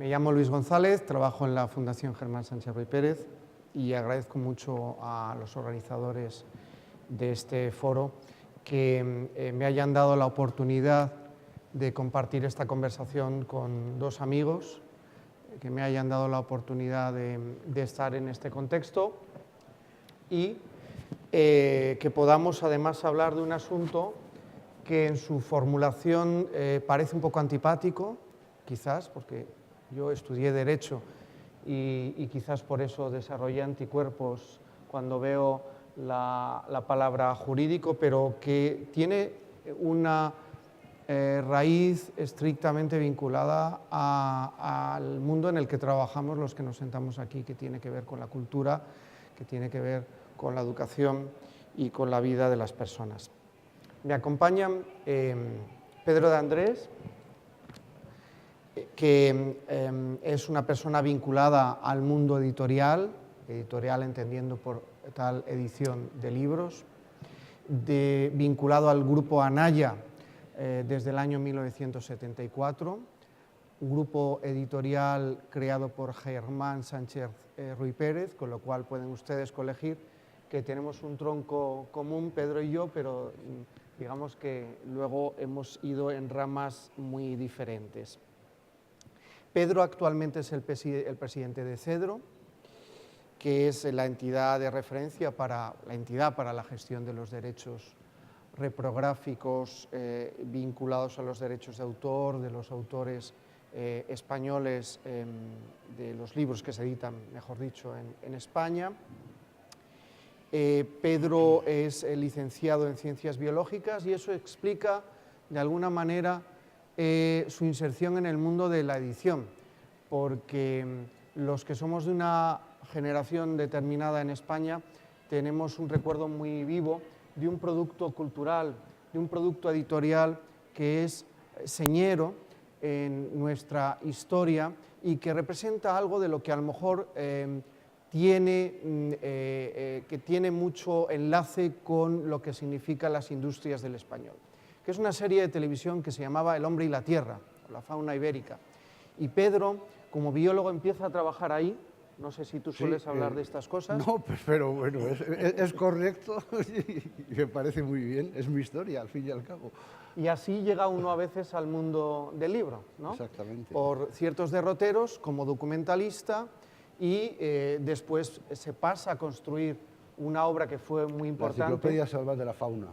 Me llamo Luis González, trabajo en la Fundación Germán Sánchez Ruy Pérez y agradezco mucho a los organizadores de este foro que me hayan dado la oportunidad de compartir esta conversación con dos amigos, que me hayan dado la oportunidad de estar en este contexto y que podamos además hablar de un asunto que en su formulación parece un poco antipático, quizás, porque yo estudié Derecho y quizás por eso desarrollé anticuerpos cuando veo la palabra jurídico, pero que tiene una raíz estrictamente vinculada al mundo en el que trabajamos los que nos sentamos aquí, que tiene que ver con la cultura, que tiene que ver con la educación y con la vida de las personas. Me acompañan Pedro de Andrés, que es una persona vinculada al mundo editorial entendiendo por tal edición de libros, vinculado al grupo Anaya desde el año 1974, un grupo editorial creado por Germán Sánchez Ruy Pérez, con lo cual pueden ustedes colegir que tenemos un tronco común, Pedro y yo, pero digamos que luego hemos ido en ramas muy diferentes. Pedro actualmente es el presidente de CEDRO, que es la entidad de referencia para la gestión de los derechos reprográficos vinculados a los derechos de autor, de los autores españoles, de los libros que se editan, mejor dicho, en España. Pedro es licenciado en Ciencias Biológicas y eso explica, de alguna manera, su inserción en el mundo de la edición, porque los que somos de una generación determinada en España tenemos un recuerdo muy vivo de un producto cultural, de un producto editorial que es señero en nuestra historia y que representa algo de lo que a lo mejor tiene mucho enlace con lo que significan las industrias del español, que es una serie de televisión que se llamaba El hombre y la tierra, la fauna ibérica. Y Pedro, como biólogo, empieza a trabajar ahí. No sé si tú sueles hablar de estas cosas. No, pero bueno, es correcto y me parece muy bien, es mi historia, al fin y al cabo. Y así llega uno a veces al mundo del libro, ¿no? Exactamente. Por ciertos derroteros como documentalista y después se pasa a construir una obra que fue muy importante. La Enciclopedia Salvat de la Fauna.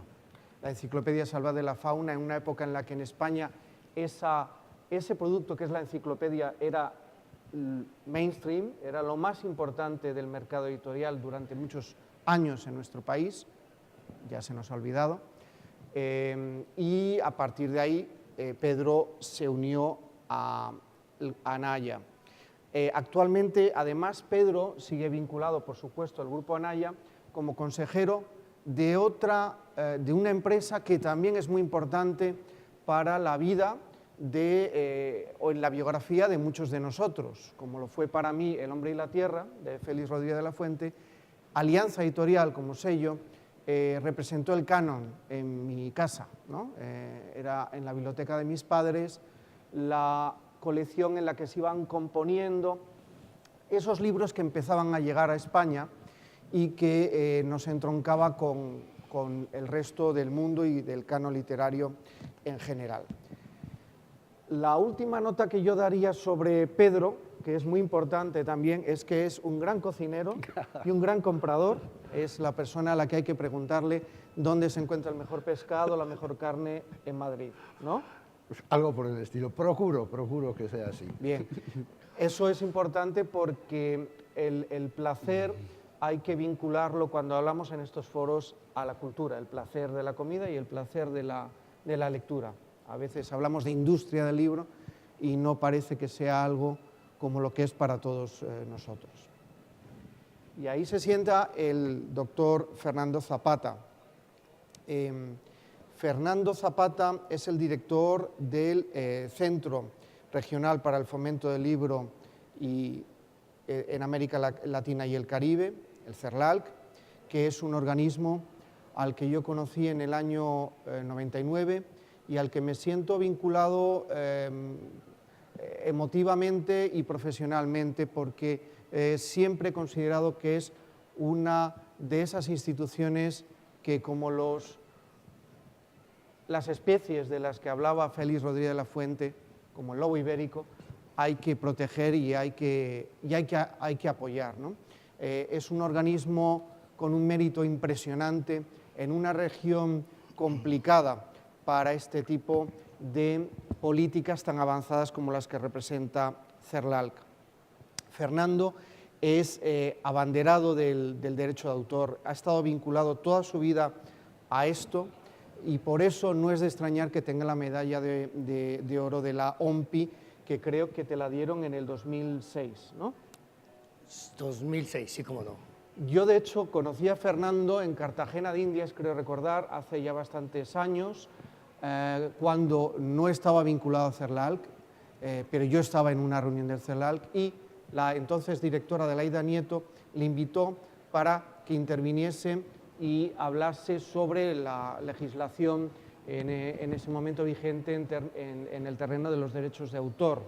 La Enciclopedia Salvat de la Fauna, en una época en la que en España ese producto que es la enciclopedia era mainstream, era lo más importante del mercado editorial durante muchos años en nuestro país, ya se nos ha olvidado, y a partir de ahí Pedro se unió a Anaya. Actualmente, además, Pedro sigue vinculado, por supuesto, al grupo Anaya como consejero de una empresa que también es muy importante para la vida o en la biografía de muchos de nosotros, como lo fue para mí El hombre y la tierra, de Félix Rodríguez de la Fuente. Alianza Editorial, como sello, representó el canon en mi casa, ¿no? Era en la biblioteca de mis padres la colección en la que se iban componiendo esos libros que empezaban a llegar a España y que nos entroncaba con el resto del mundo y del canon literario en general. La última nota que yo daría sobre Pedro, que es muy importante también, es que es un gran cocinero y un gran comprador. Es la persona a la que hay que preguntarle dónde se encuentra el mejor pescado, la mejor carne en Madrid, ¿no? Pues algo por el estilo. Procuro que sea así. Bien, eso es importante porque el placer hay que vincularlo cuando hablamos en estos foros a la cultura, el placer de la comida y el placer de la lectura. A veces hablamos de industria del libro y no parece que sea algo como lo que es para todos nosotros. Y ahí se sienta el doctor Fernando Zapata. Fernando Zapata es el director del Centro Regional para el Fomento del Libro en América Latina y el Caribe, el CERLALC, que es un organismo al que yo conocí en el año 99 y al que me siento vinculado emotivamente y profesionalmente, porque siempre he considerado que es una de esas instituciones que, como las especies de las que hablaba Félix Rodríguez de la Fuente, como el lobo ibérico, hay que proteger y hay que apoyar, ¿no? Es un organismo con un mérito impresionante en una región complicada para este tipo de políticas tan avanzadas como las que representa CERLALC. Fernando es abanderado del derecho de autor, ha estado vinculado toda su vida a esto y por eso no es de extrañar que tenga la medalla de oro de la OMPI, que creo que te la dieron en el 2006, ¿no? 2006, sí, cómo no. Yo, de hecho, conocí a Fernando en Cartagena de Indias, creo recordar, hace ya bastantes años, cuando no estaba vinculado a CERLALC, pero yo estaba en una reunión del CERLALC y la entonces directora Adelaida Nieto le invitó para que interviniese y hablase sobre la legislación en ese momento vigente en el terreno de los derechos de autor.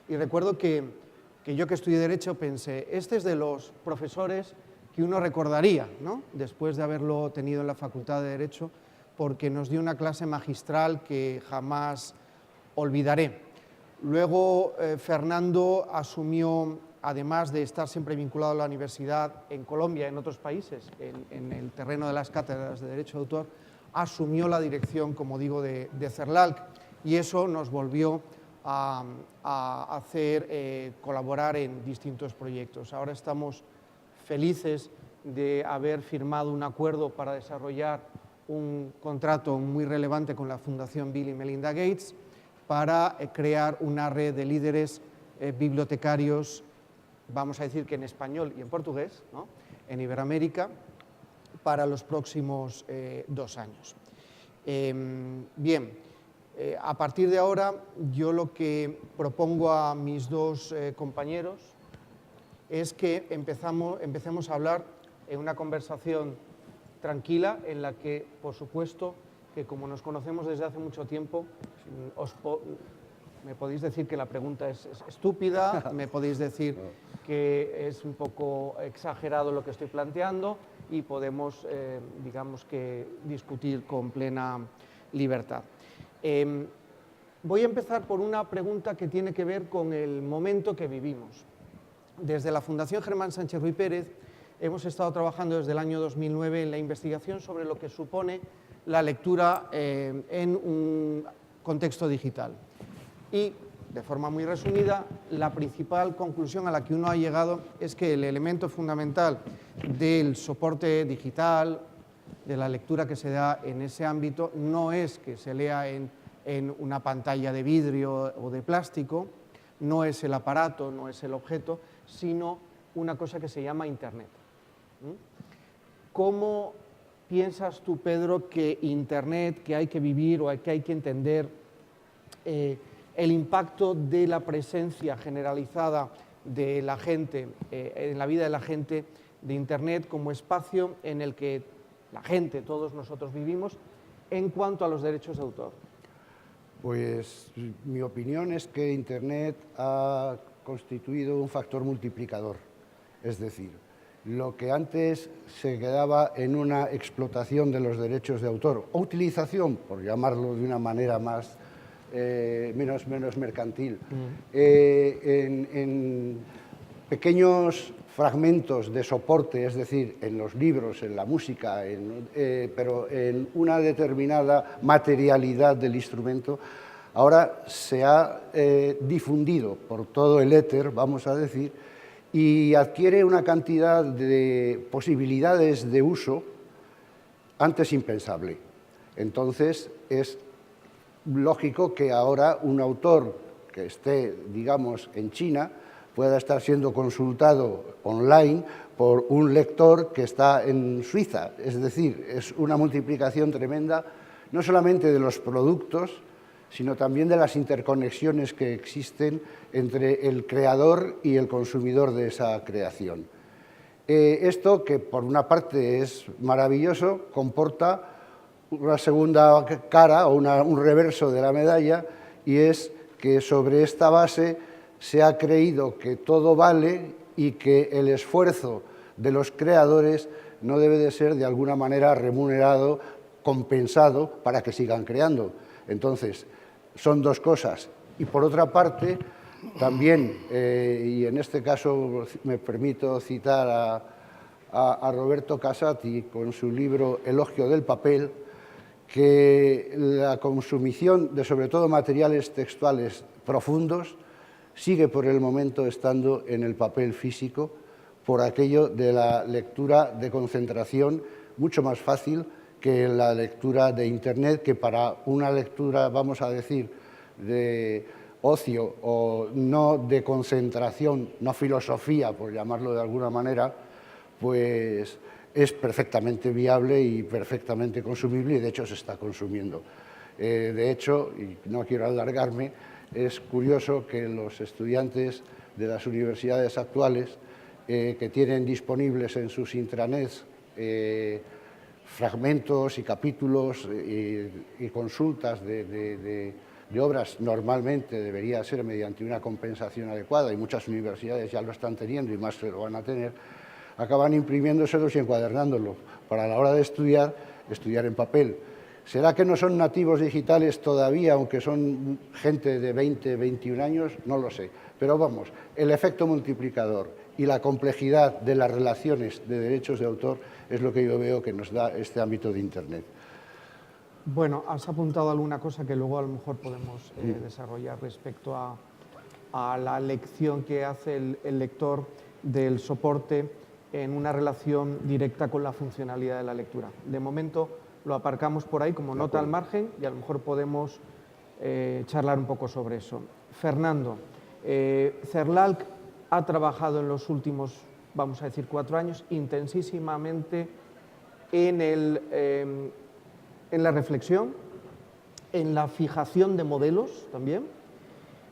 Y recuerdo que yo, que estudié Derecho, pensé, este es de los profesores que uno recordaría, ¿no?, después de haberlo tenido en la Facultad de Derecho, porque nos dio una clase magistral que jamás olvidaré. Luego Fernando asumió, además de estar siempre vinculado a la universidad en Colombia y en otros países, en el terreno de las cátedras de Derecho de Autor, asumió la dirección, como digo, de CERLALC, y eso nos volvió a hacer colaborar en distintos proyectos. Ahora estamos felices de haber firmado un acuerdo para desarrollar un contrato muy relevante con la Fundación Bill y Melinda Gates para crear una red de líderes bibliotecarios, vamos a decir que en español y en portugués, ¿no?, en Iberoamérica, para los próximos 2 años. Bien, a partir de ahora yo lo que propongo a mis dos compañeros es que empecemos a hablar en una conversación tranquila en la que, por supuesto, que como nos conocemos desde hace mucho tiempo, me podéis decir que la pregunta es estúpida, me podéis decir que es un poco exagerado lo que estoy planteando y podemos, digamos que, discutir con plena libertad. Voy a empezar por una pregunta que tiene que ver con el momento que vivimos. Desde la Fundación Germán Sánchez Ruy Pérez hemos estado trabajando desde el año 2009 en la investigación sobre lo que supone la lectura en un contexto digital. Y, de forma muy resumida, la principal conclusión a la que uno ha llegado es que el elemento fundamental del soporte digital, de la lectura que se da en ese ámbito, no es que se lea en una pantalla de vidrio o de plástico, no es el aparato, no es el objeto, sino una cosa que se llama Internet. ¿Cómo piensas tú, Pedro, que Internet, que hay que vivir o que hay que entender el impacto de la presencia generalizada de la gente, en la vida de la gente, de Internet como espacio en el que la gente, todos nosotros vivimos, en cuanto a los derechos de autor? Pues mi opinión es que Internet ha constituido un factor multiplicador. Es decir, lo que antes se quedaba en una explotación de los derechos de autor, o utilización, por llamarlo de una manera más menos mercantil, en pequeños fragmentos de soporte, es decir, en los libros, en la música, pero en una determinada materialidad del instrumento, ahora se ha difundido por todo el éter, vamos a decir, y adquiere una cantidad de posibilidades de uso antes impensable. Entonces, es lógico que ahora un autor que esté, digamos, en China pueda estar siendo consultado online por un lector que está en Suiza. Es decir, es una multiplicación tremenda, no solamente de los productos, sino también de las interconexiones que existen entre el creador y el consumidor de esa creación. Esto, que por una parte es maravilloso, comporta una segunda cara o un reverso de la medalla, y es que sobre esta base se ha creído que todo vale y que el esfuerzo de los creadores no debe de ser de alguna manera remunerado, compensado para que sigan creando. Entonces, son dos cosas. Y por otra parte, también, y en este caso me permito citar a Roberto Casati con su libro Elogio del papel, que la consumición de sobre todo materiales textuales profundos sigue por el momento estando en el papel físico por aquello de la lectura de concentración mucho más fácil que la lectura de Internet, que para una lectura, vamos a decir, de ocio o no de concentración, no filosofía, por llamarlo de alguna manera, pues es perfectamente viable y perfectamente consumible, y de hecho se está consumiendo. De hecho, y no quiero alargarme, es curioso que los estudiantes de las universidades actuales que tienen disponibles en sus intranets fragmentos y capítulos y consultas de obras, normalmente debería ser mediante una compensación adecuada, y muchas universidades ya lo están teniendo y más se lo van a tener, acaban imprimiéndoselos y encuadernándolos para a la hora de estudiar en papel. ¿Será que no son nativos digitales todavía, aunque son gente de 20, 21 años? No lo sé. Pero vamos, el efecto multiplicador y la complejidad de las relaciones de derechos de autor es lo que yo veo que nos da este ámbito de Internet. Bueno, has apuntado alguna cosa que luego a lo mejor podemos desarrollar respecto a la lección que hace el lector del soporte en una relación directa con la funcionalidad de la lectura. De momento lo aparcamos por ahí como nota al margen y a lo mejor podemos charlar un poco sobre eso. Fernando, CERLALC ha trabajado en los últimos, vamos a decir, 4 años intensísimamente en la reflexión, en la fijación de modelos también,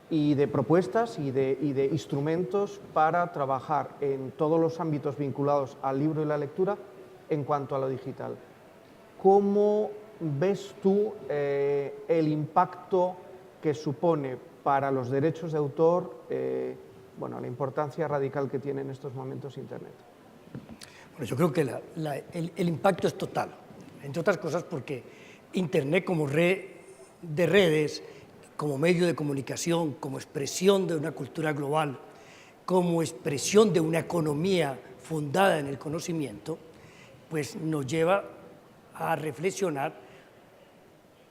y de propuestas y de instrumentos para trabajar en todos los ámbitos vinculados al libro y la lectura en cuanto a lo digital. ¿Cómo ves tú el impacto que supone para los derechos de autor, bueno, la importancia radical que tiene en estos momentos Internet? Bueno, yo creo que el impacto es total, entre otras cosas porque Internet como red de redes, como medio de comunicación, como expresión de una cultura global, como expresión de una economía fundada en el conocimiento, pues nos lleva a reflexionar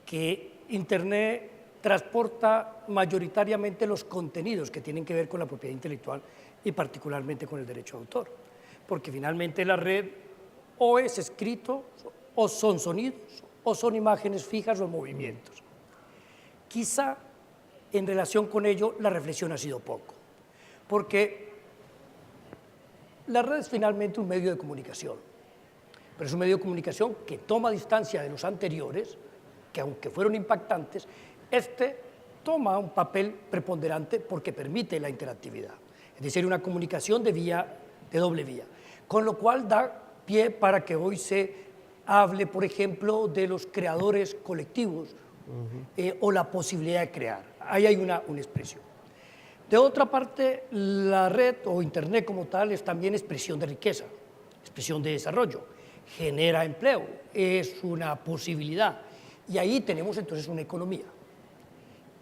que Internet transporta mayoritariamente los contenidos que tienen que ver con la propiedad intelectual y particularmente con el derecho de autor, porque finalmente la red o es escrito, o son sonidos, o son imágenes fijas o movimientos. Quizá en relación con ello la reflexión ha sido poco, porque la red es finalmente un medio de comunicación, pero es un medio de comunicación que toma distancia de los anteriores, que aunque fueron impactantes, toma un papel preponderante porque permite la interactividad, es decir, una comunicación de doble vía, con lo cual da pie para que hoy se hable, por ejemplo, de los creadores colectivos o la posibilidad de crear. Ahí hay una expresión. De otra parte, la red o Internet como tal es también expresión de riqueza, expresión de desarrollo, genera empleo, es una posibilidad. Y ahí tenemos entonces una economía.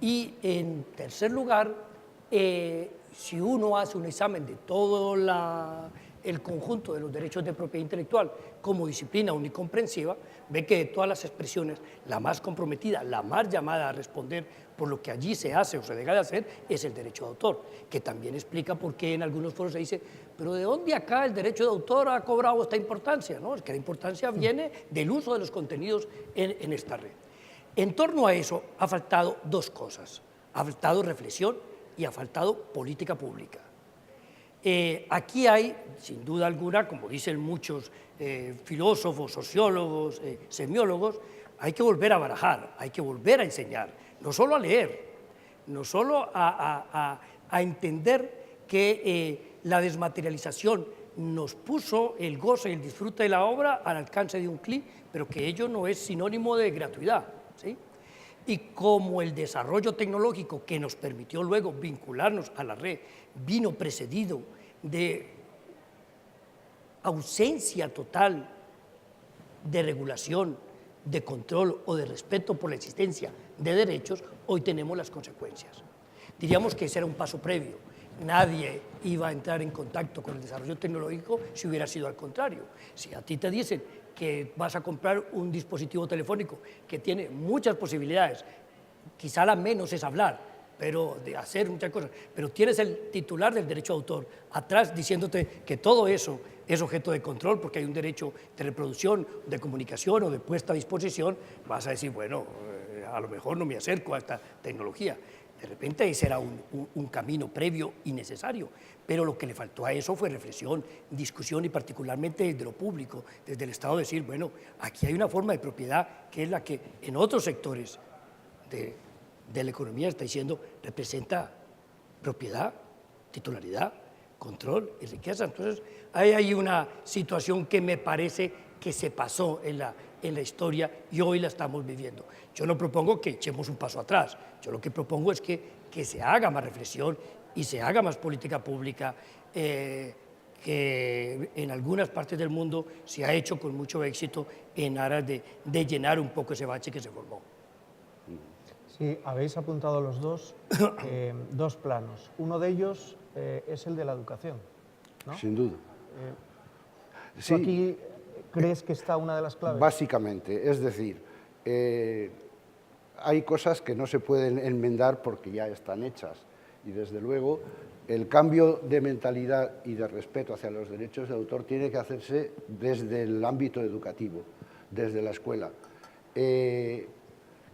Y en tercer lugar, si uno hace un examen de todo el conjunto de los derechos de propiedad intelectual como disciplina omnicomprensiva, ve que de todas las expresiones, la más comprometida, la más llamada a responder por lo que allí se hace o se deja de hacer, es el derecho de autor, que también explica por qué en algunos foros se dice, pero ¿de dónde acá el derecho de autor ha cobrado esta importancia? ¿No? Es que la importancia viene del uso de los contenidos en esta red. En torno a eso ha faltado dos cosas, ha faltado reflexión y ha faltado política pública. Aquí hay, sin duda alguna, como dicen muchos filósofos, sociólogos, semiólogos, hay que volver a barajar, hay que volver a enseñar, no solo a leer, no solo a entender que la desmaterialización nos puso el goce y el disfrute de la obra al alcance de un clic, pero que ello no es sinónimo de gratuidad, ¿sí? Y como el desarrollo tecnológico que nos permitió luego vincularnos a la red vino precedido de ausencia total de regulación, de control o de respeto por la existencia de derechos, hoy tenemos las consecuencias. Diríamos que ese era un paso previo. Nadie iba a entrar en contacto con el desarrollo tecnológico si hubiera sido al contrario. Si a ti te dicen que vas a comprar un dispositivo telefónico que tiene muchas posibilidades, quizá la menos es hablar, pero de hacer muchas cosas, pero tienes el titular del derecho de autor atrás diciéndote que todo eso es objeto de control porque hay un derecho de reproducción, de comunicación o de puesta a disposición, vas a decir, bueno, a lo mejor no me acerco a esta tecnología. De repente ese era un camino previo y necesario, pero lo que le faltó a eso fue reflexión, discusión y particularmente desde lo público, desde el Estado decir, bueno, aquí hay una forma de propiedad que es la que en otros sectores de la economía está diciendo representa propiedad, titularidad, control y riqueza. Entonces hay una situación que me parece que se pasó en la historia y hoy la estamos viviendo. Yo no propongo que echemos un paso atrás, yo lo que propongo es que se haga más reflexión y se haga más política pública, que en algunas partes del mundo se ha hecho con mucho éxito en aras de llenar un poco ese bache que se formó. Sí, habéis apuntado los dos planos. Uno de ellos es el de la educación, ¿no? Sin duda. ¿Tú aquí crees que está una de las claves? Básicamente, es decir, hay cosas que no se pueden enmendar porque ya están hechas y desde luego el cambio de mentalidad y de respeto hacia los derechos de autor tiene que hacerse desde el ámbito educativo, desde la escuela.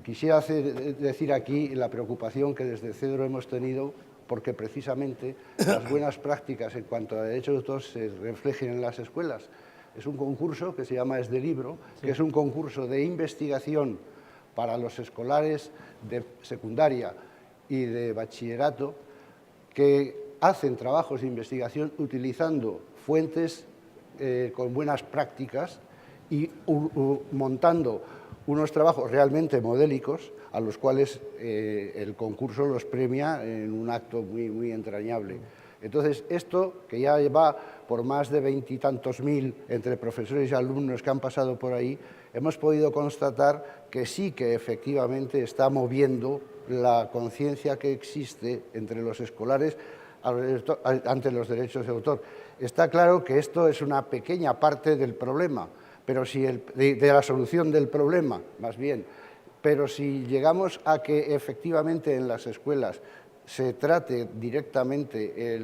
Quisiera decir aquí la preocupación que desde CEDRO hemos tenido porque precisamente las buenas prácticas en cuanto a derechos de autor se reflejen en las escuelas. Es un concurso que se llama Es de Libro, que es un concurso de investigación para los escolares de secundaria y de bachillerato que hacen trabajos de investigación utilizando fuentes con buenas prácticas y montando unos trabajos realmente modélicos a los cuales el concurso los premia en un acto muy entrañable. Entonces, esto, que ya va por más de 20 y tantos mil entre profesores y alumnos que han pasado por ahí, hemos podido constatar que sí que efectivamente está moviendo la conciencia que existe entre los escolares ante los derechos de autor. Está claro que esto es una pequeña parte del problema, pero si de la solución del problema, más bien, pero si llegamos a que efectivamente en las escuelas se trate directamente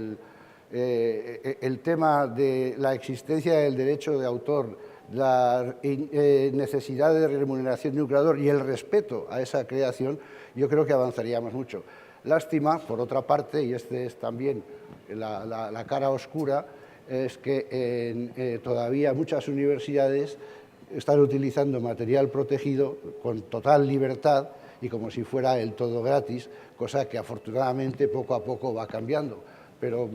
el tema de la existencia del derecho de autor, la necesidad de remuneración de un creador y el respeto a esa creación, yo creo que avanzaríamos mucho. Lástima, por otra parte, y este es también la cara oscura, es que todavía muchas universidades están utilizando material protegido con total libertad y como si fuera el todo gratis, cosa que afortunadamente poco a poco va cambiando. Pero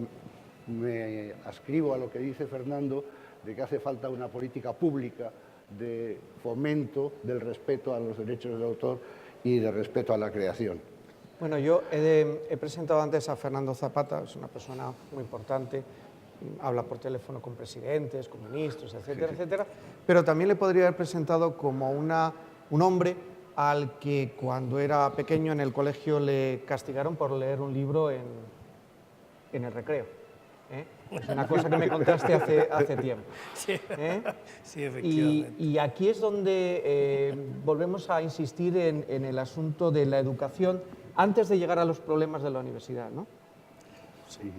me ascribo a lo que dice Fernando, de que hace falta una política pública de fomento del respeto a los derechos de autor y de respeto a la creación. Bueno, yo he presentado antes a Fernando Zapata, es una persona muy importante, habla por teléfono con presidentes, con ministros, etcétera, etcétera, pero también le podría haber presentado como un hombre al que cuando era pequeño en el colegio le castigaron por leer un libro en el recreo. Es una cosa que me contaste hace tiempo. Sí, sí, efectivamente. Y aquí es donde volvemos a insistir en el asunto de la educación antes de llegar a los problemas de la universidad, ¿no? Sí.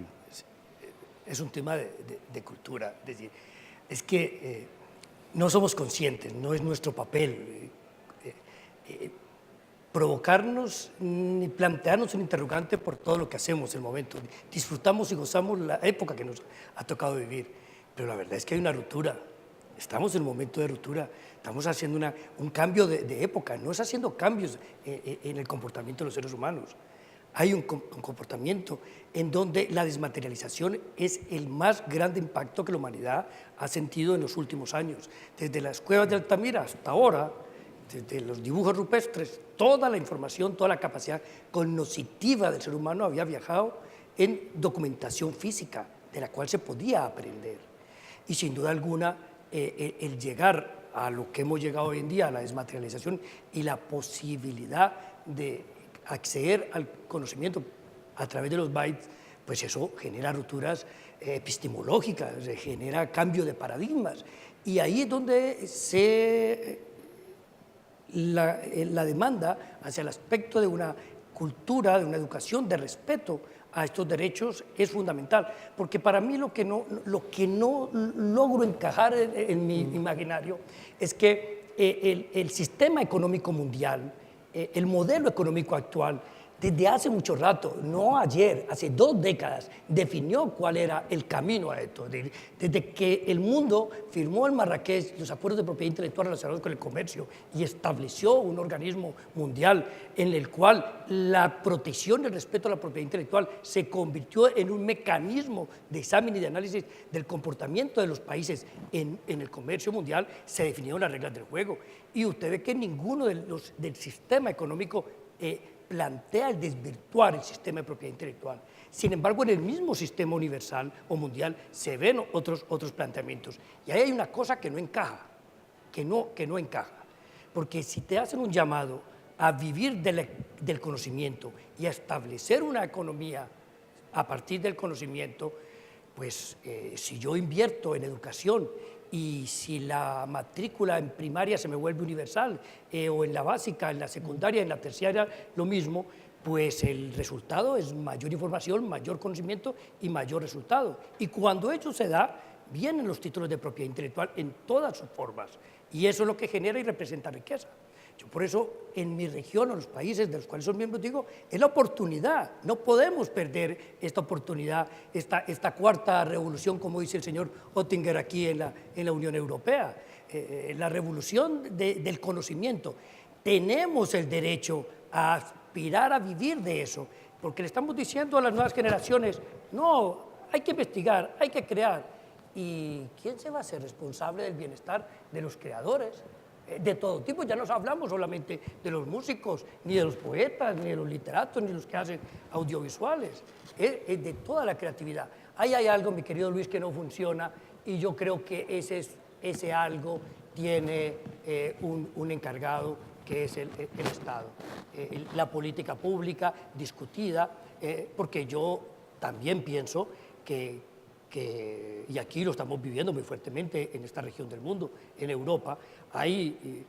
Es un tema de cultura, es decir, es que no somos conscientes, no es nuestro papel provocarnos ni plantearnos un interrogante por todo lo que hacemos en el momento. Disfrutamos y gozamos la época que nos ha tocado vivir, pero la verdad es que hay una ruptura, estamos en un momento de ruptura, estamos haciendo un cambio de época, no es haciendo cambios en el comportamiento de los seres humanos. Hay un comportamiento en donde la desmaterialización es el más grande impacto que la humanidad ha sentido en los últimos años. Desde las cuevas de Altamira hasta ahora, desde los dibujos rupestres, toda la información, toda la capacidad cognitiva del ser humano había viajado en documentación física, de la cual se podía aprender. Y sin duda alguna, el llegar a lo que hemos llegado hoy en día, a la desmaterialización y la posibilidad de acceder al conocimiento a través de los bytes, pues eso genera rupturas epistemológicas, genera cambio de paradigmas. Y ahí es donde la demanda hacia el aspecto de una cultura, de una educación de respeto a estos derechos es fundamental, porque para mí lo que no logro encajar en mi imaginario es que el sistema económico mundial, el modelo económico actual, desde hace mucho rato, no ayer, hace 2 décadas, definió cuál era el camino a esto. Desde que el mundo firmó en Marrakech los acuerdos de propiedad intelectual relacionados con el comercio y estableció un organismo mundial en el cual la protección y el respeto a la propiedad intelectual se convirtió en un mecanismo de examen y de análisis del comportamiento de los países en el comercio mundial, se definieron las reglas del juego. Y usted ve que ninguno del sistema económico plantea el desvirtuar el sistema de propiedad intelectual. Sin embargo, en el mismo sistema universal o mundial se ven otros planteamientos. Y ahí hay una cosa que no encaja, que no encaja. Porque si te hacen un llamado a vivir del conocimiento y a establecer una economía a partir del conocimiento, pues si yo invierto en educación y si la matrícula en primaria se me vuelve universal, o en la básica, en la secundaria, en la terciaria, lo mismo, pues el resultado es mayor información, mayor conocimiento y mayor resultado. Y cuando eso se da, vienen los títulos de propiedad intelectual en todas sus formas, y eso es lo que genera y representa riqueza. Yo por eso en mi región, o los países de los cuales son miembros, digo, es la oportunidad, no podemos perder esta oportunidad, esta cuarta revolución, como dice el señor Oettinger aquí en la Unión Europea, la revolución del conocimiento. Tenemos el derecho a aspirar a vivir de eso, porque le estamos diciendo a las nuevas generaciones, no, hay que investigar, hay que crear. ¿Y quién se va a hacer responsable del bienestar de los creadores? De todo tipo, ya no hablamos solamente de los músicos, ni de los poetas, ni de los literatos, ni de los que hacen audiovisuales, es de toda la creatividad. Ahí hay algo, mi querido Luis, que no funciona, y yo creo que ese algo tiene un encargado, que es el Estado. La política pública discutida, porque yo también pienso y aquí lo estamos viviendo muy fuertemente en esta región del mundo, en Europa, hay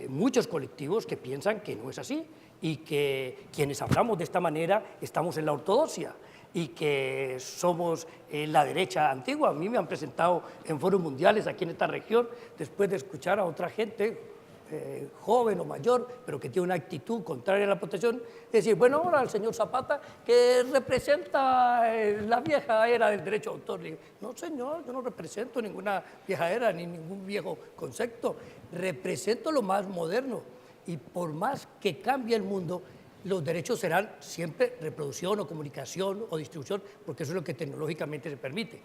muchos colectivos que piensan que no es así y que quienes hablamos de esta manera estamos en la ortodoxia y que somos la derecha antigua. A mí me han presentado en foros mundiales aquí en esta región, después de escuchar a otra gente, joven o mayor, pero que tiene una actitud contraria a la protección, decir, bueno, ahora el señor Zapata, que representa la vieja era del derecho de autor. No, señor, yo no represento ninguna vieja era, ni ningún viejo concepto, represento lo más moderno, y por más que cambie el mundo, los derechos serán siempre reproducción o comunicación o distribución, porque eso es lo que tecnológicamente se permite.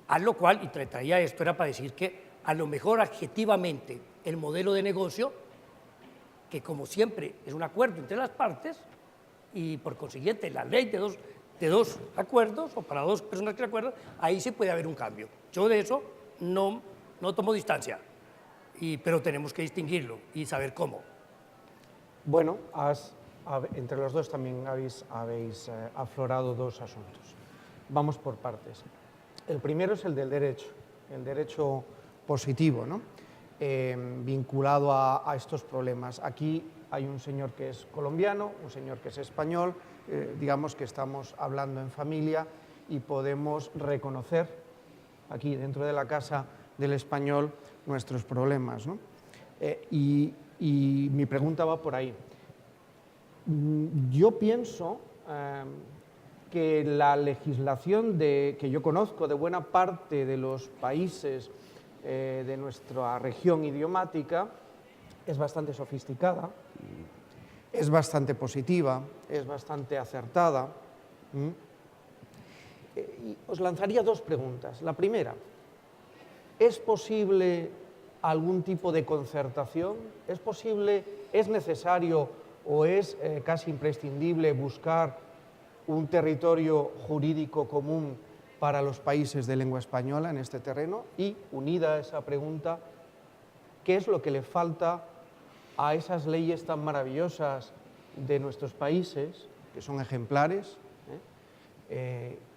A lo cual, y traía esto, era para decir que a lo mejor adjetivamente el modelo de negocio, que como siempre es un acuerdo entre las partes, y por consiguiente la ley de dos acuerdos, o para dos personas que acuerdan, ahí sí puede haber un cambio. Yo de eso no tomo distancia, pero tenemos que distinguirlo y saber cómo. Bueno, entre los dos también habéis aflorado 2 asuntos. Vamos por partes. El primero es el del el derecho positivo, ¿no? Vinculado a estos problemas. Aquí hay un señor que es colombiano, un señor que es español, digamos que estamos hablando en familia y podemos reconocer aquí dentro de la casa del español nuestros problemas, ¿no? Y mi pregunta va por ahí. Yo pienso que la legislación que yo conozco de buena parte de los países de nuestra región idiomática es bastante sofisticada, es bastante positiva, es bastante acertada. Y os lanzaría 2 preguntas. La primera, ¿es posible algún tipo de concertación? ¿Es posible, es necesario o es casi imprescindible buscar un territorio jurídico común para los países de lengua española en este terreno? Y, unida a esa pregunta, ¿qué es lo que le falta a esas leyes tan maravillosas de nuestros países, que son ejemplares,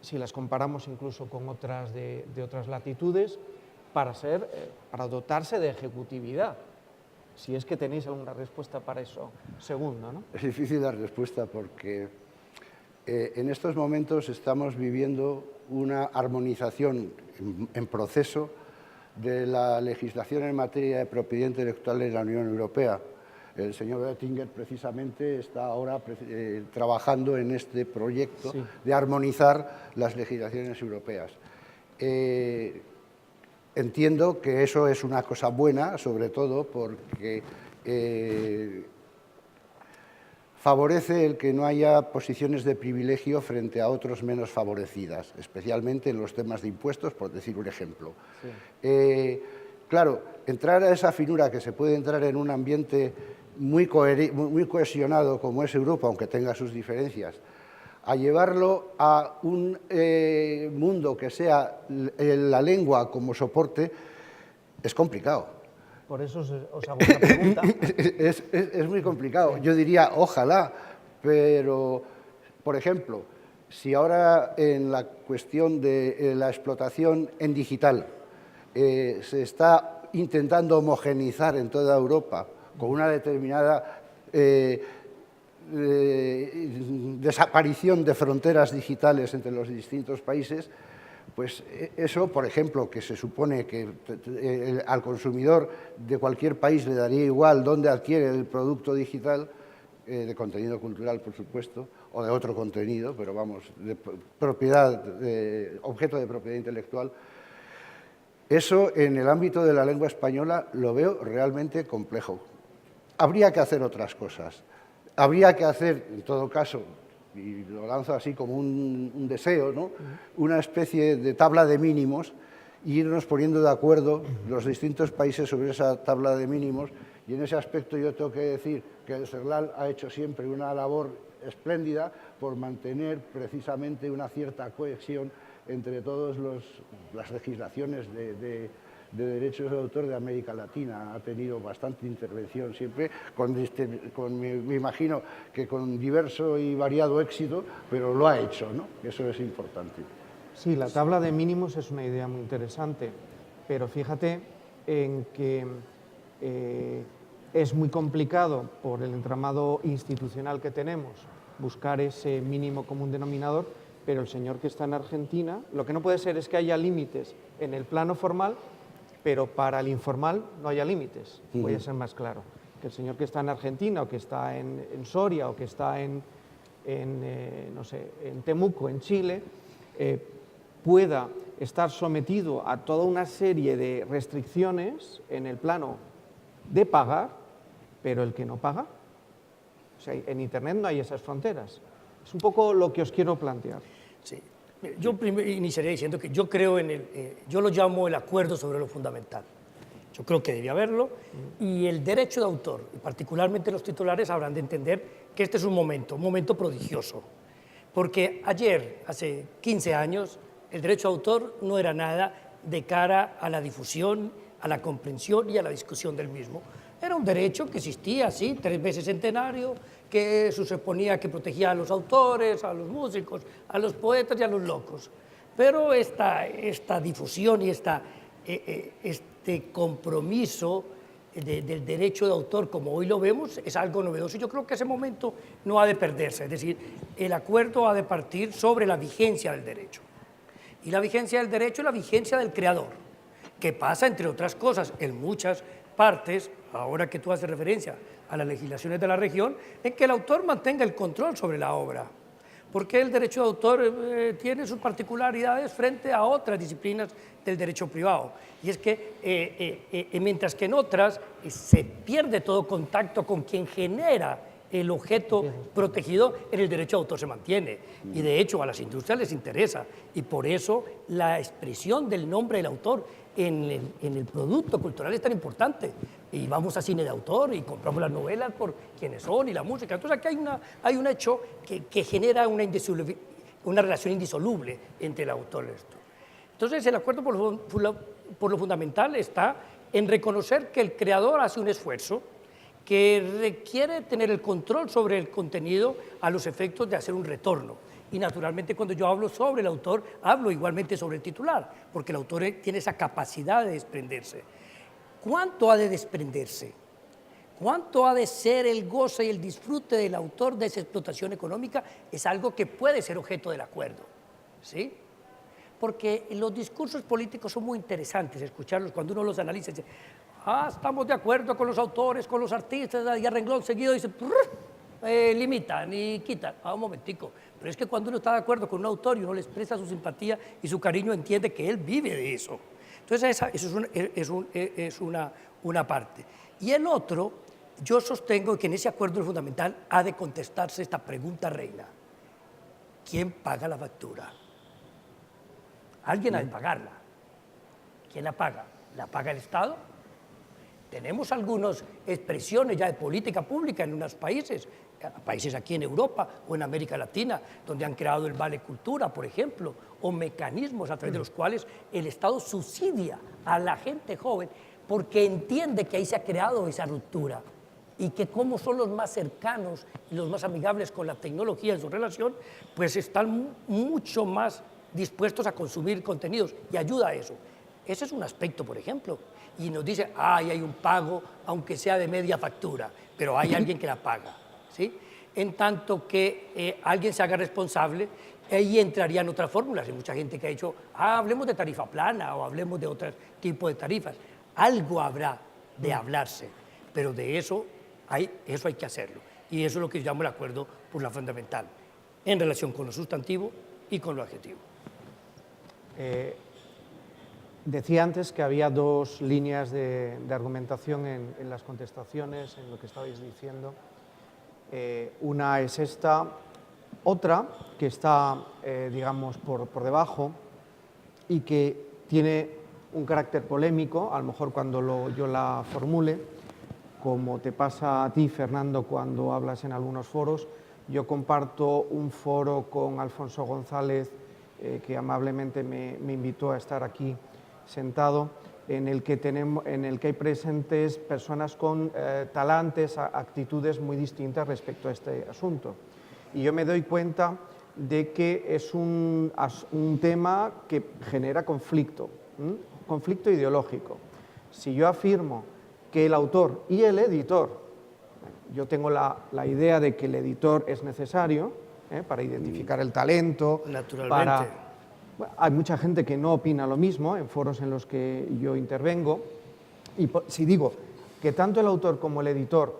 si las comparamos incluso con otras de otras latitudes, para dotarse de ejecutividad? Si es que tenéis alguna respuesta para eso. Segundo, ¿no? Es difícil dar respuesta porque en estos momentos estamos viviendo una armonización en proceso de la legislación en materia de propiedad intelectual en la Unión Europea. El señor Oettinger precisamente está ahora trabajando en este proyecto de armonizar las legislaciones europeas. Entiendo que eso es una cosa buena, sobre todo porque favorece el que no haya posiciones de privilegio frente a otros menos favorecidas, especialmente en los temas de impuestos, por decir un ejemplo. Sí. Claro, entrar a esa finura que se puede entrar en un ambiente muy cohesionado como es Europa, aunque tenga sus diferencias, a llevarlo a un mundo que sea la lengua como soporte, es complicado. Por eso os hago una pregunta. Es muy complicado. Yo diría, ojalá, pero, por ejemplo, si ahora en la cuestión de la explotación en digital se está intentando homogeneizar en toda Europa con una determinada desaparición de fronteras digitales entre los distintos países, pues eso, por ejemplo, que se supone que al consumidor de cualquier país le daría igual dónde adquiere el producto digital, de contenido cultural, por supuesto, o de otro contenido, pero vamos, de propiedad, objeto de propiedad intelectual. Eso, en el ámbito de la lengua española, lo veo realmente complejo. Habría que hacer otras cosas. Habría que hacer, en todo caso, y lo lanzo así como un deseo, ¿no?, una especie de tabla de mínimos e irnos poniendo de acuerdo los distintos países sobre esa tabla de mínimos. Y en ese aspecto yo tengo que decir que el CERLAL ha hecho siempre una labor espléndida por mantener precisamente una cierta cohesión entre todas las legislaciones de derechos de autor de América Latina. Ha tenido bastante intervención siempre, me imagino que con diverso y variado éxito, pero lo ha hecho, ¿no? Eso es importante. Sí, la tabla de mínimos es una idea muy interesante, pero fíjate en que es muy complicado por el entramado institucional que tenemos buscar ese mínimo común denominador, pero el señor que está en Argentina, lo que no puede ser es que haya límites en el plano formal, pero para el informal no haya límites. Voy a ser más claro. Que el señor que está en Argentina, o que está en Soria, o que está no sé, en Temuco, en Chile, pueda estar sometido a toda una serie de restricciones en el plano de pagar, pero el que no paga, o sea, en Internet no hay esas fronteras. Es un poco lo que os quiero plantear. Sí. Yo iniciaría diciendo que yo creo yo lo llamo el acuerdo sobre lo fundamental. Yo creo que debe haberlo, y el derecho de autor, y particularmente los titulares, habrán de entender que este es un momento prodigioso. Porque ayer, hace 15 años, el derecho de autor no era nada de cara a la difusión, a la comprensión y a la discusión del mismo. Era un derecho que existía, sí, 3 veces centenario, que suponía que protegía a los autores, a los músicos, a los poetas y a los locos. Pero esta difusión y este compromiso del derecho de autor, como hoy lo vemos, es algo novedoso. Yo creo que ese momento no ha de perderse, es decir, el acuerdo ha de partir sobre la vigencia del derecho. Y la vigencia del derecho es la vigencia del creador, que pasa, entre otras cosas, en muchas partes, ahora que tú haces referencia a las legislaciones de la región, en que el autor mantenga el control sobre la obra, porque el derecho de autor tiene sus particularidades frente a otras disciplinas del derecho privado, y es que mientras que en otras se pierde todo contacto con quien genera el objeto protegido en el derecho de autor se mantiene. Y de hecho a las industrias les interesa. Y por eso la expresión del nombre del autor en el producto cultural es tan importante. Y vamos a cine de autor y compramos las novelas por quienes son y la música. Entonces aquí hay un hecho que genera una relación indisoluble entre el autor y esto. Entonces el acuerdo por lo fundamental está en reconocer que el creador hace un esfuerzo que requiere tener el control sobre el contenido a los efectos de hacer un retorno. Y naturalmente cuando yo hablo sobre el autor, hablo igualmente sobre el titular, porque el autor tiene esa capacidad de desprenderse. ¿Cuánto ha de desprenderse? ¿Cuánto ha de ser el goce y el disfrute del autor de esa explotación económica? Es algo que puede ser objeto del acuerdo, ¿sí? Porque los discursos políticos son muy interesantes escucharlos cuando uno los analiza. Dice, estamos de acuerdo con los autores, con los artistas, y a renglón seguido dice, limitan y quitan. Un momentico, pero es que cuando uno está de acuerdo con un autor y uno le expresa su simpatía y su cariño, entiende que él vive de eso. Entonces eso es una parte. Y el otro, yo sostengo que en ese acuerdo fundamental ha de contestarse esta pregunta reina. ¿Quién paga la factura? Alguien ha de pagarla. ¿Quién la paga? ¿La paga el Estado? Tenemos algunas expresiones ya de política pública en unos países aquí en Europa o en América Latina, donde han creado el Vale Cultura, por ejemplo, o mecanismos a través de los cuales el Estado subsidia a la gente joven porque entiende que ahí se ha creado esa ruptura y que como son los más cercanos y los más amigables con la tecnología en su relación, pues están mucho más dispuestos a consumir contenidos y ayuda a eso. Ese es un aspecto, por ejemplo. Y nos dice, hay un pago, aunque sea de media factura, pero hay alguien que la paga, ¿sí? En tanto que alguien se haga responsable, ahí entrarían otras fórmulas. Hay mucha gente que ha dicho, hablemos de tarifa plana o hablemos de otro tipo de tarifas. Algo habrá de hablarse, pero de eso hay que hacerlo. Y eso es lo que yo llamo el acuerdo por la fundamental, en relación con lo sustantivo y con lo adjetivo. Decía antes que había dos líneas de argumentación en las contestaciones, en lo que estabais diciendo. Una es esta, otra que está, digamos, por debajo y que tiene un carácter polémico, a lo mejor cuando yo la formule, como te pasa a ti, Fernando, cuando hablas en algunos foros. Yo comparto un foro con Alfonso González, que amablemente me invitó a estar aquí sentado, en el que hay presentes personas con talantes, actitudes muy distintas respecto a este asunto. Y yo me doy cuenta de que es un tema que genera conflicto, conflicto ideológico. Si yo afirmo que el autor y el editor, yo tengo la idea de que el editor es necesario para identificar el talento, naturalmente. Hay mucha gente que no opina lo mismo en foros en los que yo intervengo, y si digo que tanto el autor como el editor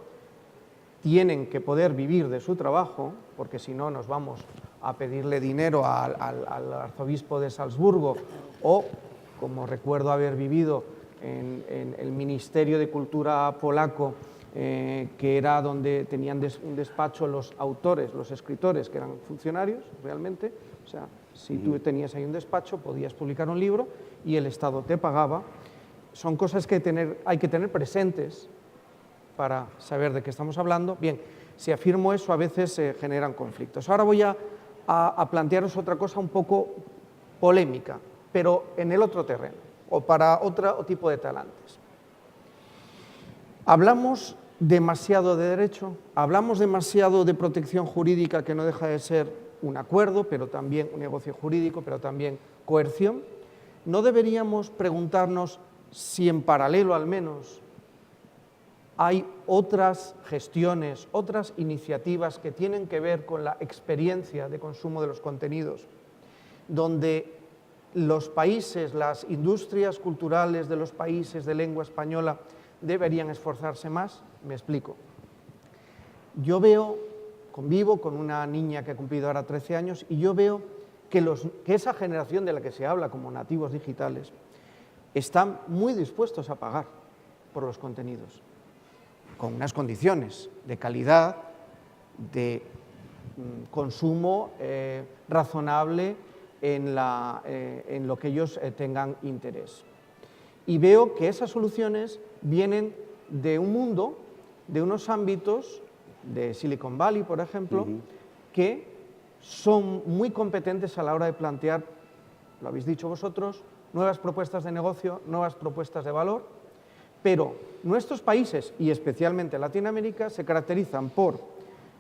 tienen que poder vivir de su trabajo, porque si no nos vamos a pedirle dinero al arzobispo de Salzburgo, o, como recuerdo haber vivido en el Ministerio de Cultura polaco, que era donde tenían un despacho los autores, los escritores, que eran funcionarios realmente. O sea, si tú tenías ahí un despacho, podías publicar un libro y el Estado te pagaba. Son cosas que hay que tener presentes para saber de qué estamos hablando. Bien, si afirmo eso, a veces se generan conflictos. Ahora voy a plantearos otra cosa un poco polémica, pero en el otro terreno, o para otro tipo de talantes. Hablamos demasiado de derecho, hablamos demasiado de protección jurídica, que no deja de ser un acuerdo, pero también un negocio jurídico, pero también coerción. ¿No deberíamos preguntarnos si en paralelo al menos hay otras gestiones, otras iniciativas que tienen que ver con la experiencia de consumo de los contenidos, donde los países, las industrias culturales de los países de lengua española deberían esforzarse más? Me explico. Yo convivo con una niña que ha cumplido ahora 13 años y yo veo que esa generación de la que se habla como nativos digitales están muy dispuestos a pagar por los contenidos, con unas condiciones de calidad consumo razonable en lo que ellos tengan interés. Y veo que esas soluciones vienen de un mundo, de unos ámbitos, de Silicon Valley, por ejemplo, que son muy competentes a la hora de plantear, lo habéis dicho vosotros, nuevas propuestas de negocio, nuevas propuestas de valor, pero nuestros países, y especialmente Latinoamérica, se caracterizan por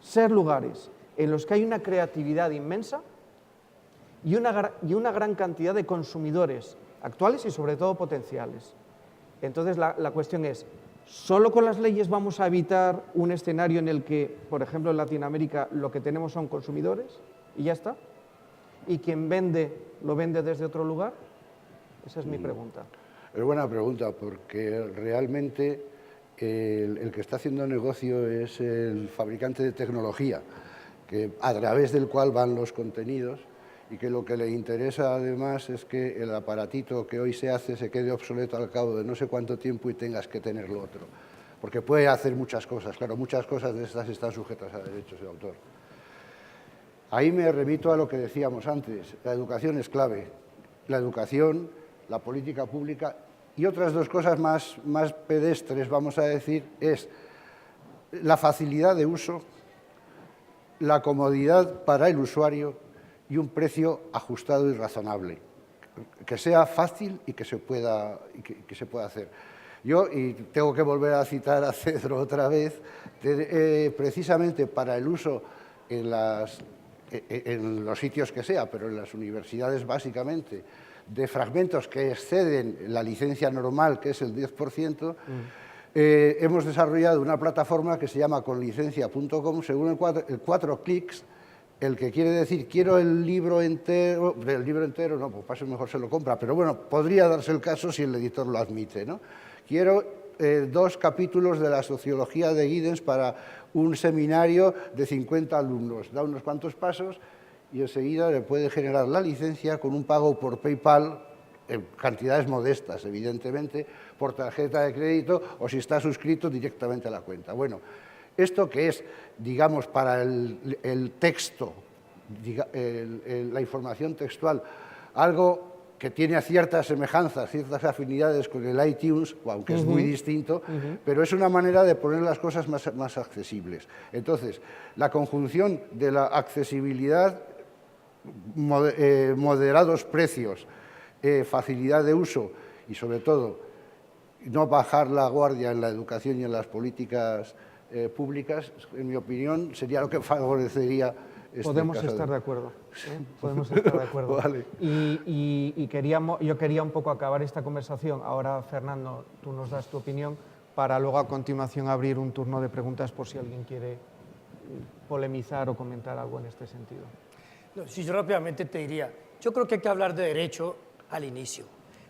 ser lugares en los que hay una creatividad inmensa y una gran cantidad de consumidores actuales y sobre todo potenciales. Entonces la cuestión es, ¿solo con las leyes vamos a evitar un escenario en el que, por ejemplo, en Latinoamérica lo que tenemos son consumidores y ya está? ¿Y quien vende, lo vende desde otro lugar? Esa es mi pregunta. Es buena pregunta, porque realmente el que está haciendo negocio es el fabricante de tecnología, a través del cual van los contenidos, y que lo que le interesa además es que el aparatito que hoy se hace se quede obsoleto al cabo de no sé cuánto tiempo y tengas que tener lo otro. Porque puede hacer muchas cosas, claro, muchas cosas de estas están sujetas a derechos de autor. Ahí me remito a lo que decíamos antes, la educación es clave. La educación, la política pública y otras dos cosas más pedestres, vamos a decir, es la facilidad de uso, la comodidad para el usuario y un precio ajustado y razonable, que sea fácil y que se pueda hacer. Yo, y tengo que volver a citar a Cedro otra vez, precisamente para el uso en los sitios que sea, pero en las universidades básicamente, de fragmentos que exceden la licencia normal, que es el 10%, hemos desarrollado una plataforma que se llama conlicencia.com, según el 4 clics, el que quiere decir, quiero el libro entero, no, pues para eso mejor se lo compra, pero bueno, podría darse el caso si el editor lo admite, ¿no? Quiero 2 capítulos de la sociología de Giddens para un seminario de 50 alumnos, da unos cuantos pasos y enseguida le puede generar la licencia con un pago por PayPal, en cantidades modestas, evidentemente, por tarjeta de crédito o si está suscrito directamente a la cuenta. Bueno, esto que es, digamos, para el texto, la información textual, algo que tiene ciertas semejanzas, ciertas afinidades con el iTunes, aunque es muy distinto, pero es una manera de poner las cosas más accesibles. Entonces, la conjunción de la accesibilidad, moderados precios, facilidad de uso y, sobre todo, no bajar la guardia en la educación y en las políticas públicas, en mi opinión, sería lo que favorecería este Podemos caso estar de acuerdo. Podemos estar de acuerdo. Vale. Y yo quería un poco acabar esta conversación. Ahora, Fernando, tú nos das tu opinión para luego a continuación abrir un turno de preguntas por si alguien quiere polemizar o comentar algo en este sentido. No, si yo rápidamente te diría, yo creo que hay que hablar de derecho al inicio,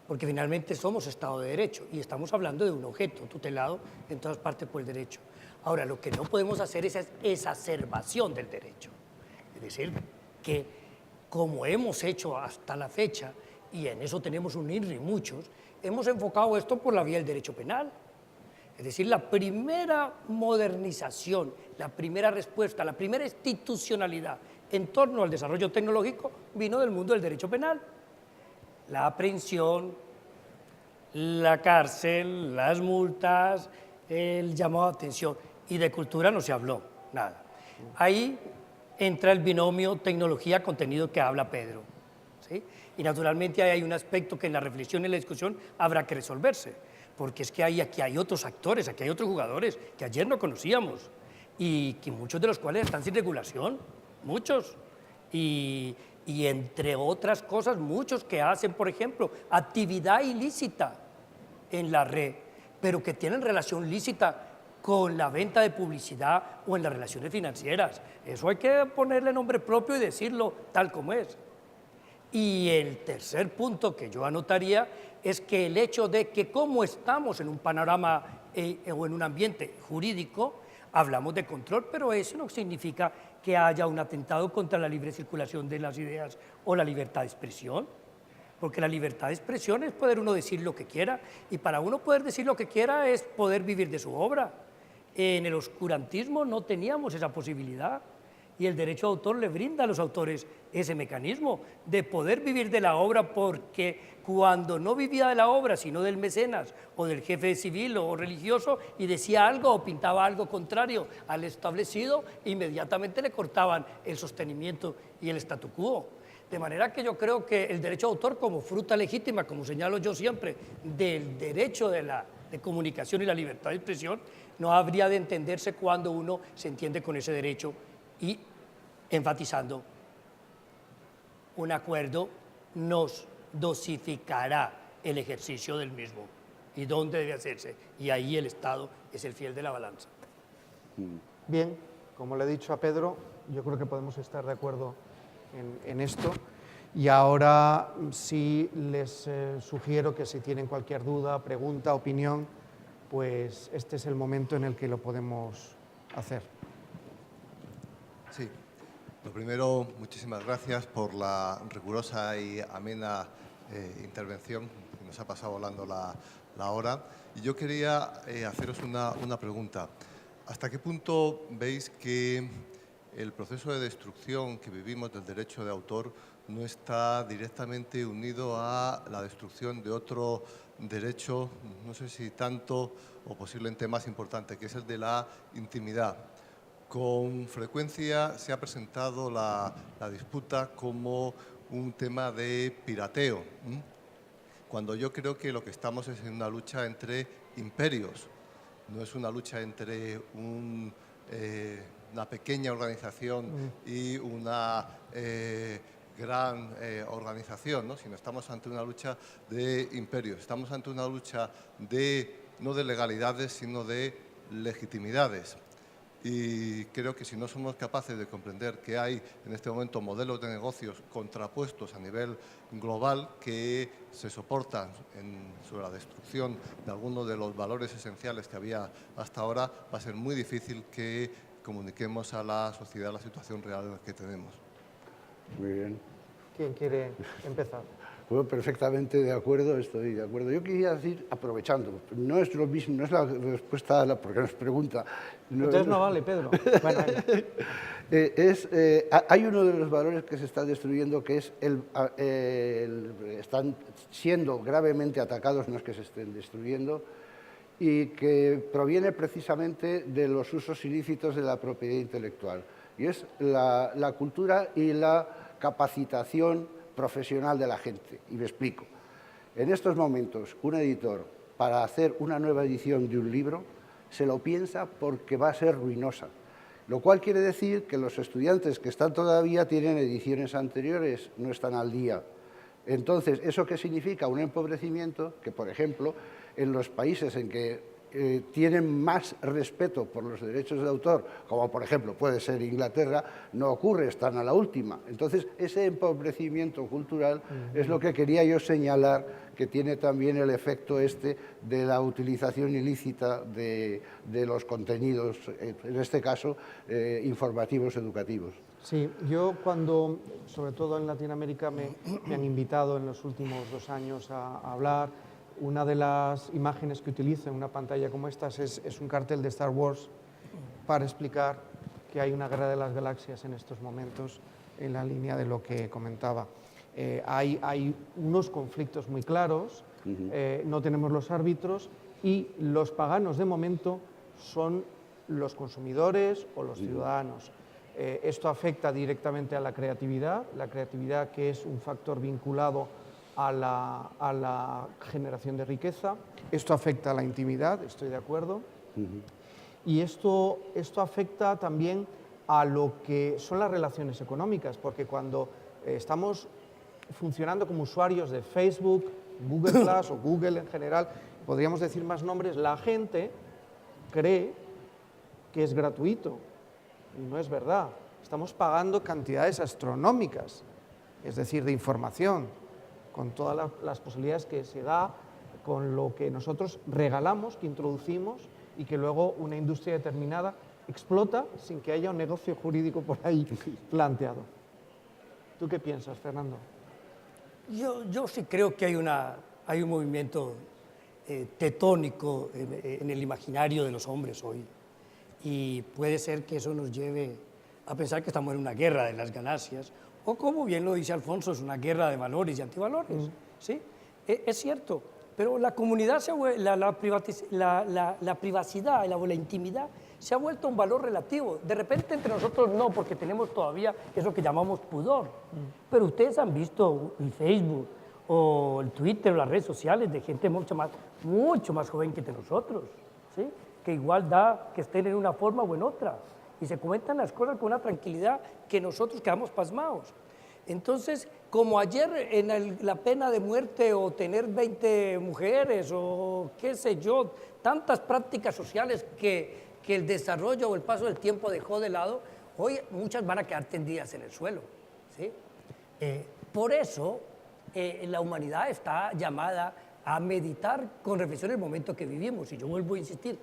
porque finalmente somos Estado de Derecho y estamos hablando de un objeto tutelado en todas partes por el derecho. Ahora, lo que no podemos hacer es exacerbación del derecho. Es decir, que como hemos hecho hasta la fecha, y en eso tenemos un INRI muchos, hemos enfocado esto por la vía del derecho penal. Es decir, la primera modernización, la primera respuesta, la primera institucionalidad en torno al desarrollo tecnológico vino del mundo del derecho penal. La aprehensión, la cárcel, las multas, el llamado de atención. Y de cultura no se habló, nada. Ahí entra el binomio tecnología-contenido que habla Pedro, ¿sí? Y naturalmente hay un aspecto que en la reflexión y en la discusión habrá que resolverse, porque es que aquí hay otros actores, aquí hay otros jugadores que ayer no conocíamos y que muchos de los cuales están sin regulación, muchos. Y entre otras cosas, muchos que hacen, por ejemplo, actividad ilícita en la red, pero que tienen relación lícita con la venta de publicidad o en las relaciones financieras. Eso hay que ponerle nombre propio y decirlo tal como es. Y el tercer punto que yo anotaría es que el hecho de que como estamos en un panorama o en un ambiente jurídico, hablamos de control, pero eso no significa que haya un atentado contra la libre circulación de las ideas o la libertad de expresión, porque la libertad de expresión es poder uno decir lo que quiera, y para uno poder decir lo que quiera es poder vivir de su obra. En el oscurantismo no teníamos esa posibilidad y el derecho de autor le brinda a los autores ese mecanismo de poder vivir de la obra, porque cuando no vivía de la obra sino del mecenas o del jefe civil o religioso y decía algo o pintaba algo contrario al establecido, inmediatamente le cortaban el sostenimiento y el statu quo. De manera que yo creo que el derecho de autor, como fruta legítima, como señalo yo siempre, del derecho de comunicación y la libertad de expresión, no habría de entenderse cuando uno se entiende con ese derecho y enfatizando un acuerdo nos dosificará el ejercicio del mismo y dónde debe hacerse, y ahí el Estado es el fiel de la balanza. Bien, como le he dicho a Pedro, yo creo que podemos estar de acuerdo en esto, y ahora sí les sugiero que si tienen cualquier duda, pregunta, opinión, pues este es el momento en el que lo podemos hacer. Sí, lo primero, muchísimas gracias por la rigurosa y amena intervención, que nos ha pasado volando la hora. Y yo quería haceros una pregunta. ¿Hasta qué punto veis que el proceso de destrucción que vivimos del derecho de autor no está directamente unido a la destrucción de otro derecho, no sé si tanto o posiblemente más importante, que es el de la intimidad? Con frecuencia se ha presentado la disputa como un tema de pirateo, cuando yo creo que lo que estamos es en una lucha entre imperios, no es una lucha entre una pequeña organización y una gran organización, ¿no? Sino estamos ante una lucha de imperios, estamos ante una lucha no de legalidades, sino de legitimidades. Y creo que si no somos capaces de comprender que hay en este momento modelos de negocios contrapuestos a nivel global que se soportan sobre la destrucción de algunos de los valores esenciales que había hasta ahora, va a ser muy difícil que comuniquemos a la sociedad la situación real que tenemos. Muy bien. ¿Quién quiere empezar? Bueno, perfectamente de acuerdo, estoy de acuerdo. Yo quería decir, aprovechando, no es lo mismo, no es la respuesta a la, porque nos pregunta. Entonces no vale, Pedro. Bueno, hay uno de los valores que se está destruyendo, que es están siendo gravemente atacados, no es que se estén destruyendo, y que proviene precisamente de los usos ilícitos de la propiedad intelectual. Y es la cultura y la capacitación profesional de la gente. Y me explico. En estos momentos, un editor, para hacer una nueva edición de un libro, se lo piensa porque va a ser ruinosa. Lo cual quiere decir que los estudiantes que están todavía tienen ediciones anteriores, no están al día. Entonces, ¿eso qué significa? Un empobrecimiento que, por ejemplo, en los países en que tienen más respeto por los derechos de autor, como por ejemplo puede ser Inglaterra, no ocurre, están a la última. Entonces, ese empobrecimiento cultural es lo que quería yo señalar, que tiene también el efecto de la utilización ilícita de los contenidos, en este caso, informativos, educativos. sí, yo cuando, sobre todo en Latinoamérica, me han invitado en los últimos 2 años a hablar. Una de las imágenes que utilizo en una pantalla como esta es un cartel de Star Wars para explicar que hay una guerra de las galaxias en estos momentos, en la línea de lo que comentaba. Hay unos conflictos muy claros, no tenemos los árbitros y los paganos de momento son los consumidores o los ciudadanos. Esto afecta directamente a la creatividad que es un factor vinculado a la generación de riqueza. Esto afecta a la intimidad, estoy de acuerdo. Y esto afecta también a lo que son las relaciones económicas, porque cuando estamos funcionando como usuarios de Facebook, Google Plus o Google en general, podríamos decir más nombres, la gente cree que es gratuito y no es verdad. Estamos pagando cantidades astronómicas, es decir, de información, con todas las posibilidades que se da, con lo que nosotros regalamos, que introducimos y que luego una industria determinada explota sin que haya un negocio jurídico por ahí planteado. ¿Tú qué piensas, Fernando? Yo sí creo que hay un movimiento tetónico en el imaginario de los hombres hoy. y puede ser que eso nos lleve a pensar que estamos en una guerra de las ganancias, o como bien lo dice Alfonso, es una guerra de valores y antivalores. ¿Sí? Es cierto, pero la comunidad, la privacidad, la intimidad se ha vuelto un valor relativo. De repente entre nosotros no, porque tenemos todavía eso que llamamos pudor. Pero ustedes han visto el Facebook o el Twitter o las redes sociales de gente mucho más joven que de nosotros, ¿sí? Que igual da que estén en una forma o en otra. Y se comentan las cosas con una tranquilidad que nosotros quedamos pasmados. Entonces, como ayer en la pena de muerte o tener 20 mujeres o qué sé yo, tantas prácticas sociales que el desarrollo o el paso del tiempo dejó de lado, hoy muchas van a quedar tendidas en el suelo. ¿Sí? Por eso la humanidad está llamada a meditar con reflexión el momento que vivimos. Y yo vuelvo a insistir,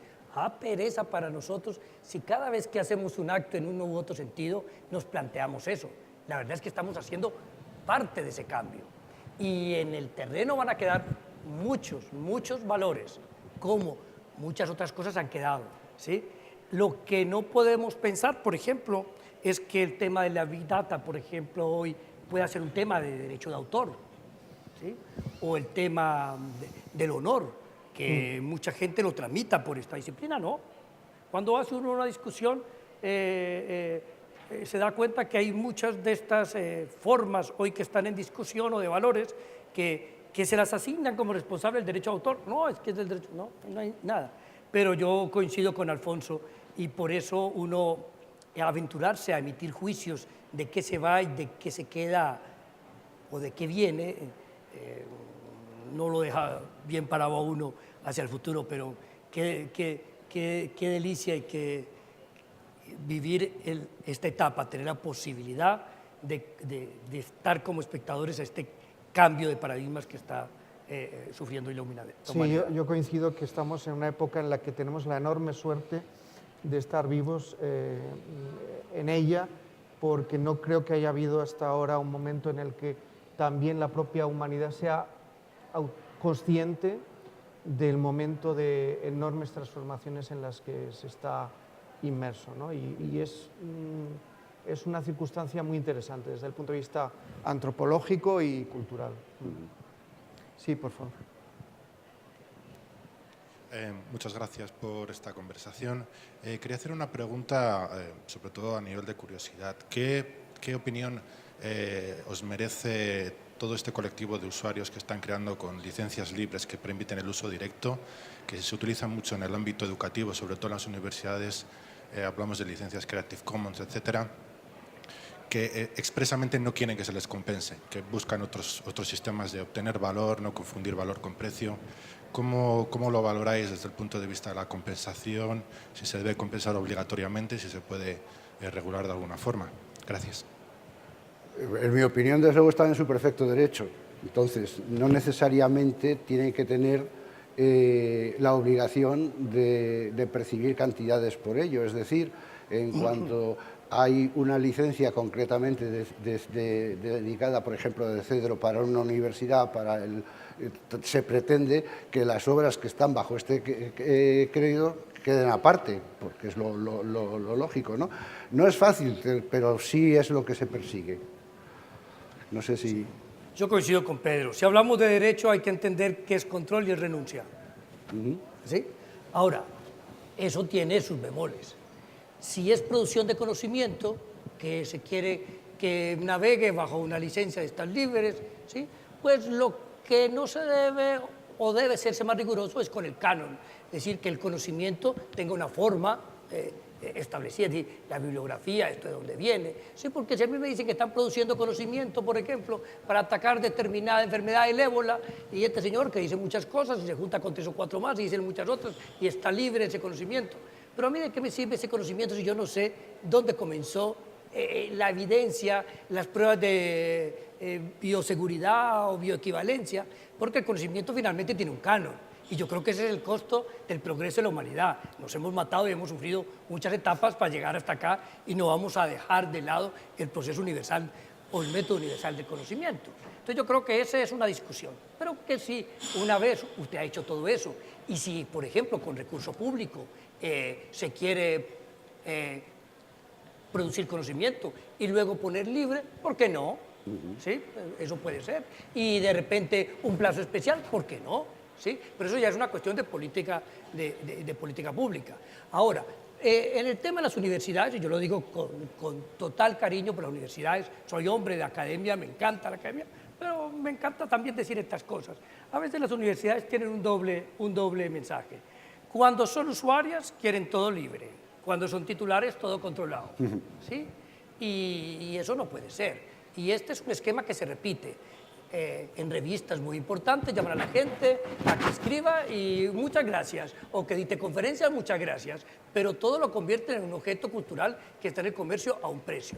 pereza para nosotros si cada vez que hacemos un acto en uno u otro sentido nos planteamos eso. La verdad es que estamos haciendo parte de ese cambio. Y en el terreno van a quedar muchos valores, como muchas otras cosas han quedado. ¿Sí? Lo que no podemos pensar, por ejemplo, es que el tema de la Big Data, por ejemplo, hoy pueda ser un tema de derecho de autor, ¿sí? O el tema del honor, que mucha gente lo tramita por esta disciplina, ¿no? Cuando hace uno una discusión, se da cuenta que hay muchas de estas formas hoy que están en discusión o de valores que se las asignan como responsable del derecho de autor. No, es que es del derecho, no hay nada. Pero yo coincido con Alfonso y por eso uno aventurarse a emitir juicios de qué se va y de qué se queda o de qué viene, no lo deja bien parado a uno hacia el futuro, pero qué delicia y que vivir esta etapa, tener la posibilidad de estar como espectadores a este cambio de paradigmas que está sufriendo la humanidad. Sí, yo coincido que estamos en una época en la que tenemos la enorme suerte de estar vivos en ella, porque no creo que haya habido hasta ahora un momento en el que también la propia humanidad sea consciente del momento de enormes transformaciones en las que se está inmerso, ¿no? Y es una circunstancia muy interesante desde el punto de vista antropológico y cultural. Sí, por favor. Muchas gracias por esta conversación. Quería hacer una pregunta, sobre todo a nivel de curiosidad. ¿Qué opinión os merece todo este colectivo de usuarios que están creando con licencias libres que permiten el uso directo, que se utilizan mucho en el ámbito educativo, sobre todo en las universidades? Hablamos de licencias Creative Commons, etcétera, que expresamente no quieren que se les compense, que buscan otros sistemas de obtener valor, no confundir valor con precio. ¿Cómo lo valoráis desde el punto de vista de la compensación? Si se debe compensar obligatoriamente, si se puede regular de alguna forma. Gracias. En mi opinión, desde luego, están en su perfecto derecho. Entonces, no necesariamente tienen que tener la obligación de percibir cantidades por ello. Es decir, en cuanto hay una licencia concretamente dedicada, por ejemplo, de Cedro para una universidad, se pretende que las obras que están bajo este crédito queden aparte, porque es lo lógico, ¿no? No es fácil, pero sí es lo que se persigue. No sé si... Yo coincido con Pedro. Si hablamos de derecho hay que entender qué es control y es renuncia. ¿Sí? Ahora, eso tiene sus bemoles. Si es producción de conocimiento, que se quiere que navegue bajo una licencia de estar libres, ¿sí? Pues lo que no se debe o debe serse más riguroso es con el canon. Es decir, que el conocimiento tenga una forma establecida, es decir, la bibliografía, esto de dónde viene. Sí, porque si a mí me dicen que están produciendo conocimiento, por ejemplo, para atacar determinada enfermedad, el ébola, y este señor que dice muchas cosas y se junta con 3 o 4 más y dice muchas otras y está libre ese conocimiento. Pero a mí, ¿de qué me sirve ese conocimiento si yo no sé dónde comenzó la evidencia, las pruebas de bioseguridad o bioequivalencia? Porque el conocimiento finalmente tiene un canon. Y yo creo que ese es el costo del progreso de la humanidad. Nos hemos matado y hemos sufrido muchas etapas para llegar hasta acá y no vamos a dejar de lado el proceso universal o el método universal del conocimiento. Entonces yo creo que esa es una discusión. Pero que si una vez usted ha hecho todo eso y si, por ejemplo, con recurso público se quiere producir conocimiento y luego poner libre, ¿por qué no? ¿Sí? Eso puede ser. Y de repente un plazo especial, ¿por qué no? ¿Sí? Pero eso ya es una cuestión de política, de política pública. Ahora, en el tema de las universidades, y yo lo digo con total cariño por las universidades, soy hombre de academia, me encanta la academia, pero me encanta también decir estas cosas. A veces las universidades tienen un doble mensaje. Cuando son usuarias, quieren todo libre. Cuando son titulares, todo controlado. ¿Sí? Y eso no puede ser. Y este es un esquema que se repite en revistas muy importantes, llaman a la gente a que escriba y muchas gracias, o que dicte conferencias, muchas gracias, pero todo lo convierte en un objeto cultural que está en el comercio a un precio.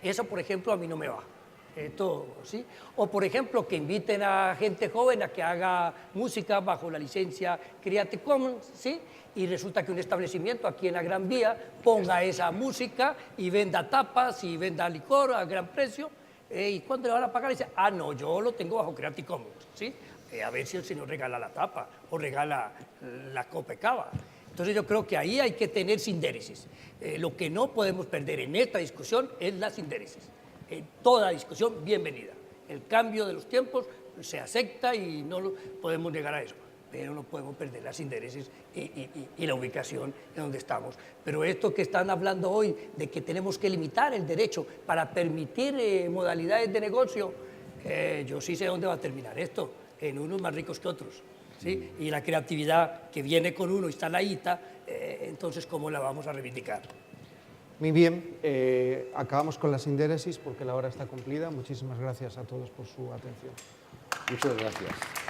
Eso, por ejemplo, a mí no me va. ¿Sí? O, por ejemplo, que inviten a gente joven a que haga música bajo la licencia Creative Commons, ¿sí? Y resulta que un establecimiento aquí en la Gran Vía ponga esa música y venda tapas y venda licor a gran precio, ¿y cuándo le van a pagar? Y dice, ah, no, yo lo tengo bajo Creative Commons, ¿sí? A ver si el señor regala la tapa o regala la copa de cava. Entonces yo creo que ahí hay que tener sindéresis. Lo que no podemos perder en esta discusión es la sindéresis. Toda discusión, bienvenida. El cambio de los tiempos se acepta y no podemos llegar a eso, pero no podemos perder las sindéresis y la ubicación en donde estamos. Pero esto que están hablando hoy, de que tenemos que limitar el derecho para permitir modalidades de negocio, yo sí sé dónde va a terminar esto, en unos más ricos que otros, ¿sí? Y la creatividad que viene con uno y está la ITA, entonces, ¿cómo la vamos a reivindicar? Muy bien, acabamos con la sindéresis porque la hora está cumplida. Muchísimas gracias a todos por su atención. Muchas gracias.